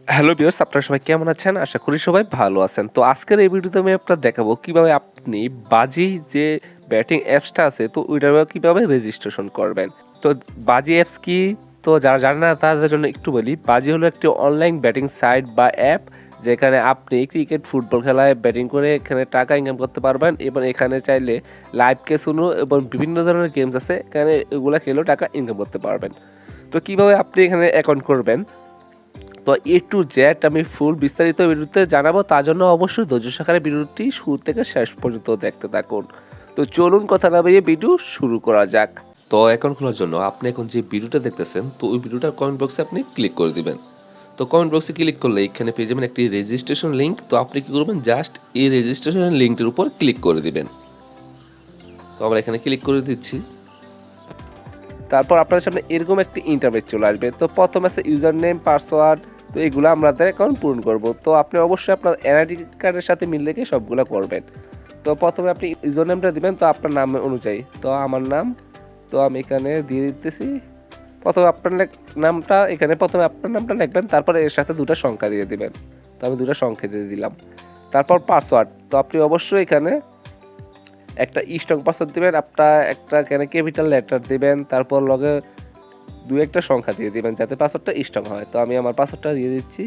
Hello viewers, আপনারা সবাই কেমন আছেন? আশা করি সবাই ভালো আছেন। তো আজকের এই ভিডিওতে আমি আপনাদের দেখাবো কিভাবে আপনি বাজি যে ব্যাটিং অ্যাপসটা আছে তো ওইটা কিভাবে রেজিস্ট্রেশন করবেন। তো বাজি অ্যাপস কি? তো যারা জানে না তাদের জন্য একটু বলি। বাজি হলো একটি অনলাইন ব্যাটিং সাইট বা অ্যাপ যেখানে আপনি ক্রিকেট, ফুটবল খেলায় ব্যাটিং করে এখানে টাকা ইনকাম করতে পারবেন এবং এখানে চাইলে লাইভ ক্যাসিনো এবং বিভিন্ন ধরনের গেমস আছে এখানে এগুলা খেলেও টাকা ইনকাম করতে পারবেন। তো কিভাবে আপনি এখানে অ্যাকাউন্ট করবেন তো এ টু জেড আমি ফুল বিস্তারিত ভিডিওতে জানাবো, তার জন্য অবশ্যই ধৈর্য সহকারে ভিডিওটি শুরু থেকে শেষ পর্যন্ত দেখতে থাকুন। তো চলুন কথা না বাড়িয়ে ভিডিও শুরু করা যাক। তো অ্যাকাউন্ট খোলার জন্য আপনি এখন যে ভিডিওটা দেখতেছেন তো ওই ভিডিওটার কমেন্ট বক্সে আপনি ক্লিক করে দিবেন। তো কমেন্ট বক্সে ক্লিক করলে এখানে পেয়ে যাবেন একটি রেজিস্ট্রেশন লিঙ্ক। তো আপনি কি করবেন, জাস্ট এই রেজিস্ট্রেশন লিঙ্কটির উপর ক্লিক করে দিবেন। তো আমরা এখানে ক্লিক করে দিচ্ছি। তারপর আপনাদের সামনে এরকম একটি ইন্টারফেস চলে আসবে। তো প্রথম আছে ইউজার নেম, পাসওয়ার্ড। তো এগুলো আমাদের অ্যাকাউন্ট পূরণ করব। তো আপনি অবশ্যই আপনার এনআইডি কার্ডের সাথে মিল রেখে সবগুলো করবেন। তো প্রথমে আপনি ইউজার নেমটা দিবেন তো আপনার নাম অনুযায়ী। তো আমার নাম, তো আমি এখানে দিয়ে দিতেছি। প্রথমে আপনার নামটা এখানে প্রথমে আপনার নামটা লিখবেন, তারপরে এর সাথে দুটো সংখ্যা দিয়ে দিবেন। তো আমি দুটো সংখ্যা দিয়ে দিলাম। তারপর পাসওয়ার্ড, তো আপনি অবশ্যই এখানে একটা স্ট্রং পাসওয়ার্ড দিবেন, আপনার একটা এখানে ক্যাপিটাল লেটার দিবেন, তারপর লগে দু একটা সংখ্যা দিয়ে দিবেন যাতে পাসওয়ার্ডটা স্ট্রং হয়। তো আমি আমার পাসওয়ার্ডটা দিয়ে দিচ্ছি।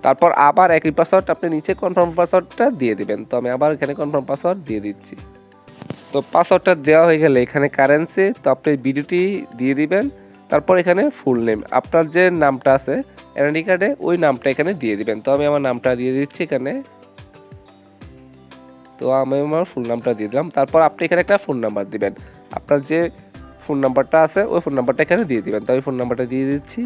তারপর আবার একই পাসওয়ার্ড আপনি নিচে কনফার্ম পাসওয়ার্ডটা দিয়ে দিবেন। তো আমি আবার এখানে কনফার্ম পাসওয়ার্ড দিয়ে দিচ্ছি। তো পাসওয়ার্ডটা দেওয়া হয়ে গেলে এখানে কারেন্সি, তো আপনি ভিডিওটি দিয়ে দিবেন। তারপর এখানে ফুল নেম, আপনার যে নামটা আছে এনআইডি কার্ডে ওই নামটা এখানে দিয়ে দিবেন। তো আমি আমার নামটা দিয়ে দিচ্ছি এখানে। তো আমি আমার ফুল নামটা দিয়ে দিলাম। তারপর আপনি এখানে একটা ফোন নাম্বার দিবেন, আপনার যে ফোন নাম্বারটা আছে ওই ফোন নাম্বারটা এখানে দিয়ে দিবেন। তো আমি ফোন নাম্বারটা দিয়ে দিচ্ছি।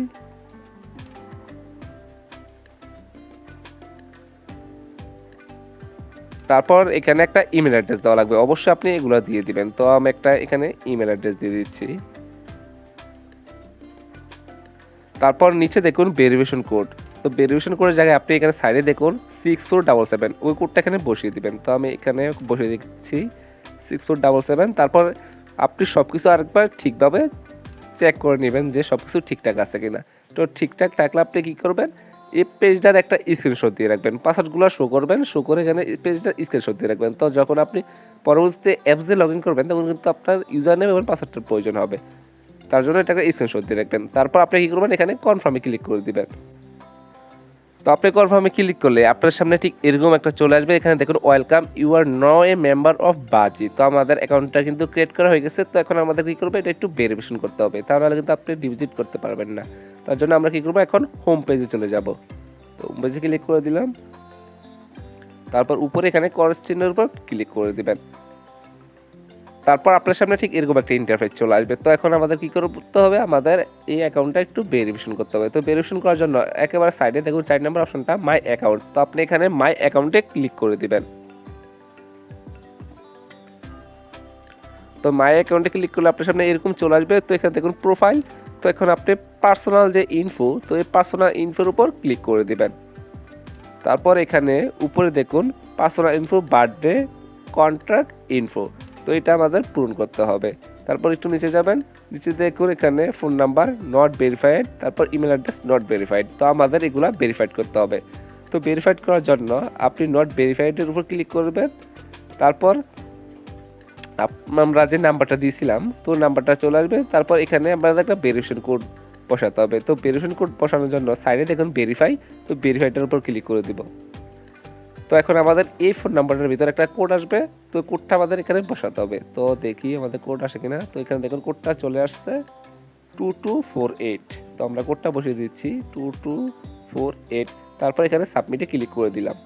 তারপর এখানে একটা ইমেল অ্যাড্রেস দেওয়া লাগবে, অবশ্যই আপনি এগুলো দিয়ে দিবেন। তো আমি একটা এখানে ইমেল অ্যাড্রেস দিয়ে দিচ্ছি। তারপর নিচে দেখুন ভেরিফিকেশন কোড। তো ভেরিফিকেশন কোডের জায়গায় আপনি এখানে সাইডে দেখুন 6477, ওই কোডটা এখানে বসিয়ে দিবেন। তো আমি এখানে বসিয়ে দিচ্ছি 6477। তারপর আপনি সব কিছু আরেকবার ঠিকভাবে চেক করে নেবেন যে সব কিছু ঠিকঠাক আছে কিনা। তো ঠিকঠাক থাকলে আপনি কী করবেন, এই পেজটার একটা স্ক্রিনশট দিয়ে রাখবেন, পাসওয়ার্ডগুলো শো করবেন, শো করে এখানে এই পেজটার স্ক্রিনশট দিয়ে রাখবেন। তো যখন আপনি পরবর্তীতে অ্যাপসে লগ ইন করবেন তখন কিন্তু আপনার ইউজার নেম এবং পাসওয়ার্ডটার প্রয়োজন হবে, তার জন্য এটা একটা স্ক্রিনশট দিয়ে রাখবেন। তারপর আপনি কী করবেন, এখানে কনফার্মে ক্লিক করে দিবেন। তো আপনি কনফার্মে ক্লিক করলে আপনার সামনে ঠিক এরকম একটা চলে আসবে। এখানে দেখুন welcome, you are now a member of বাজি। তো আমাদের অ্যাকাউন্টটা কিন্তু ক্রিয়েট করা হয়ে গেছে। তো এখন আমাদের কী করবে, এটা একটু ভেরিফিকেশন করতে হবে, তাহলে কিন্তু আপনি ডিপোজিট করতে পারবেন না। তার জন্য আমরা কী করবো, এখন হোম পেজে চলে যাব। তো হোম পেজে ক্লিক করে দিলাম। তারপর উপরে এখানে ক্রস চিহ্নের উপর ক্লিক করে দিবেন। তারপর আপনার সামনে ঠিক এরকম একটা ইন্টারফেস চলে আসবে। তো এখন আমাদের কি করতে হবে, আমাদের এই অ্যাকাউন্টটা একটু ভেরিফিকেশন করতে হবে। তো ভেরিফিকেশন করার জন্য একেবারে সাইডে দেখুন 4 নম্বর অপশনটা মাই অ্যাকাউন্ট। তো আপনি এখানে মাই অ্যাকাউন্টে ক্লিক করে দিবেন। তো মাই অ্যাকাউন্টে ক্লিক করলে আপনার সামনে এরকম চলে আসবে। তো এখানে দেখুন প্রোফাইল। তো এখন আপনি পার্সোনাল যে ইনফো, তো এই পার্সোনাল ইনফোর উপর ক্লিক করে দিবেন। তারপর এখানে উপরে দেখুন personal info, birthday, contract info. তো এটা আমাদের পূরণ করতে হবে। তারপর একটু নিচে যাবেন, নিচে দেখুন এখানে ফোন নাম্বার নট ভেরিফাইড, তারপর ইমেল অ্যাড্রেস নট ভেরিফাইড। তো আমাদের এগুলা ভেরিফাইড করতে হবে। তো ভেরিফাইড করার জন্য আপনি নট ভেরিফাইডের উপর ক্লিক করবেন। তারপর আমরা যে নাম্বারটা দিয়েছিলাম তো নাম্বারটা চলে আসবে। তারপর এখানে আমাদের একটা ভেরিফিকেশন কোড বসাতে হবে। তো ভেরিফিকেশন কোড বসানোর জন্য সাইডে দেখুন ভেরিফাই, তো ভেরিফাইডের উপর ক্লিক করে দিব। তো এখন আমাদের এই ফোন নাম্বারের ভিতরে একটা কোড আসবে। তো কোডটা আমাদের এখানে বসাতে হবে। তো দেখি আমাদের কোড আসে কিনা। তো এখানে দেখুন কোডটা চলে আসছে 2248। তো আমরা কোডটা বসিয়ে দিচ্ছি 2248। তারপর এখানে সাবমিটে ক্লিক করে দিলাম।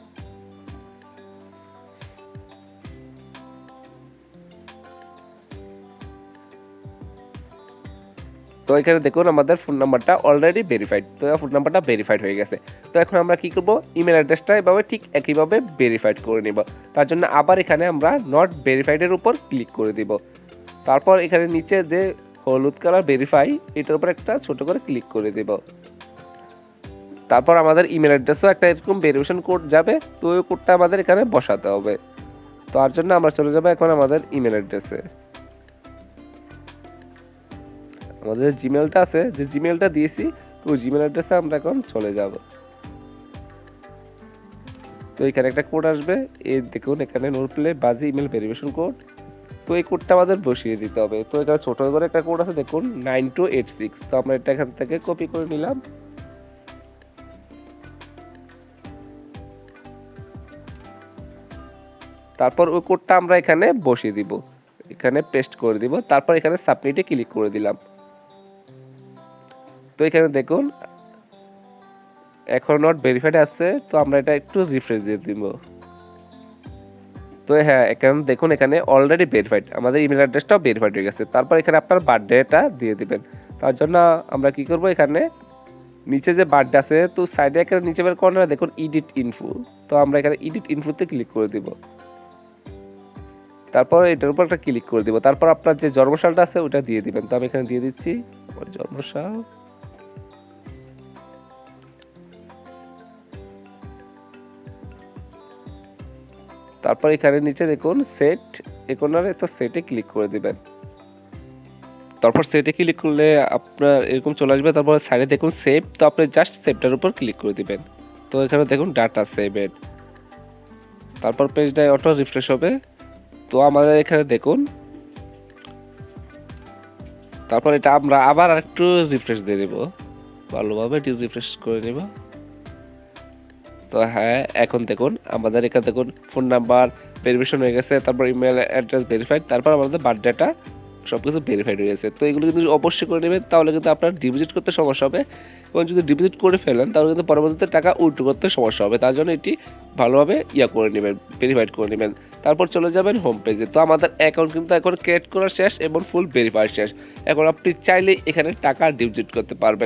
তো এখানে দেখুন আমাদের ফোন নাম্বারটা অলরেডি ভেরিফাইড। তো ফোন নাম্বারটা ভেরিফাইড হয়ে গেছে। তো এখন আমরা কি করব, ইমেল অ্যাড্রেসটা এভাবে ঠিক একইভাবে ভেরিফাইড করে নিব। তার জন্য আবার এখানে আমরা নট ভেরিফাইডের উপর ক্লিক করে দিব। তারপর এখানে নিচে যে হলুদ কালার ভেরিফাই, এটার উপর একটা ছোট করে ক্লিক করে দেব। তারপর আমাদের ইমেল অ্যাড্রেসও একটা এরকম ভেরিফিকেশন কোড যাবে। তো ওই কোডটা আমাদের এখানে বসাতে হবে। তো তার জন্য আমরা চলে যাব এখন আমাদের ইমেল অ্যাড্রেসে। আমাদের জিমেলটা আছে, যে জিমেলটা দিয়েছি, তো ওই জিমেল অ্যাড্রেসে আমরা এখন চলে যাব। তো এখানে একটা কোড আসবে, এই দেখুন এখানে নোট প্লে বাজি ইমেল ভেরিফিকেশন কোড। তো এই কোডটা আমাদের বসিয়ে দিতে হবে। তো এখানে ছোট করে একটা কোড আছে দেখুন 9286। তো আমরা এটা এখান থেকে কপি করে নিলাম। তারপর ওই কোডটা আমরা এখানে বসিয়ে দিব, এখানে পেস্ট করে দিব। তারপর এখানে সাবমিটে ক্লিক করে দিলাম। তো এখানে দেখুন এখন নট ভেরিফাইড আছে, তো আমরা এটা একটু রিফ্রেশ দিয়ে দিব। তো হ্যাঁ, এখানে দেখুন এখানে অলরেডি ভেরিফাইড, আমাদের ইমেল অ্যাড্রেসটাও ভেরিফাইড হয়ে গেছে। তারপর এখানে আপনার বার্থডেটা দিয়ে দিবেন। তার জন্য আমরা কি করব, এখানে নিচে যে বার্থডে আছে, তো সাইডে এখানে নিচে বের কর্নারে দেখুন এডিট ইনফো। তো আমরা এখানে এডিট ইনফোতে ক্লিক করে দিব। তারপর এটার উপর একটা ক্লিক করে দিব। তারপর আপনার যে জন্মসালটা আছে ওটা দিয়ে দিবেন। তো আমি এখানে দিয়ে দিচ্ছি আমার জন্মসাল। তারপর এখানে নিচে দেখুন সেট একনারে, তো সেটে ক্লিক করে দিবেন। তারপর সেটে ক্লিক করলে আপনার এরকম চলে আসবে। তারপর সাইডে দেখুন সেভ, তো আপনি জাস্ট সেভটার উপর ক্লিক করে দিবেন। তো এখানে দেখুন ডাটা সেভেড। তারপর পেজটা অটো রিফ্রেশ হবে। তো আমাদের এখানে দেখুন, তারপর এটা আমরা আবার একটু রিফ্রেশ দিয়ে দেব, ভালোভাবে রিফ্রেশ করে নেব। তো হ্যাঁ, এখন দেখুন আমাদের এখানে দেখুন ফোন নাম্বার ভেরিফিকেশন হয়ে গেছে, তারপর ইমেল অ্যাড্রেস ভেরিফাইড, তারপর আমাদের বার্থডেটা সব কিছু ভেরিফাইড হয়ে গেছে। তো এগুলো কিন্তু অবশ্যই করে নেবেন, তাহলে কিন্তু আপনার ডিপোজিট করতে সমস্যা হবে। এবং যদি ডিপোজিট করে ফেলেন তাহলে কিন্তু পরবর্তীতে টাকা উইথড্র করতে সমস্যা হবে। তার জন্য এটি ভালোভাবে করে নেবেন, ভেরিফাইড করে নেবেন। তারপর চলে যাবেন হোম পেজে। তো আমাদের অ্যাকাউন্ট কিন্তু এখন ক্রিয়েট করা শেষ এবং ফুল ভেরিফাই শেষ। এখন আপনি চাইলে এখানে টাকা ডিপোজিট করতে পারবেন।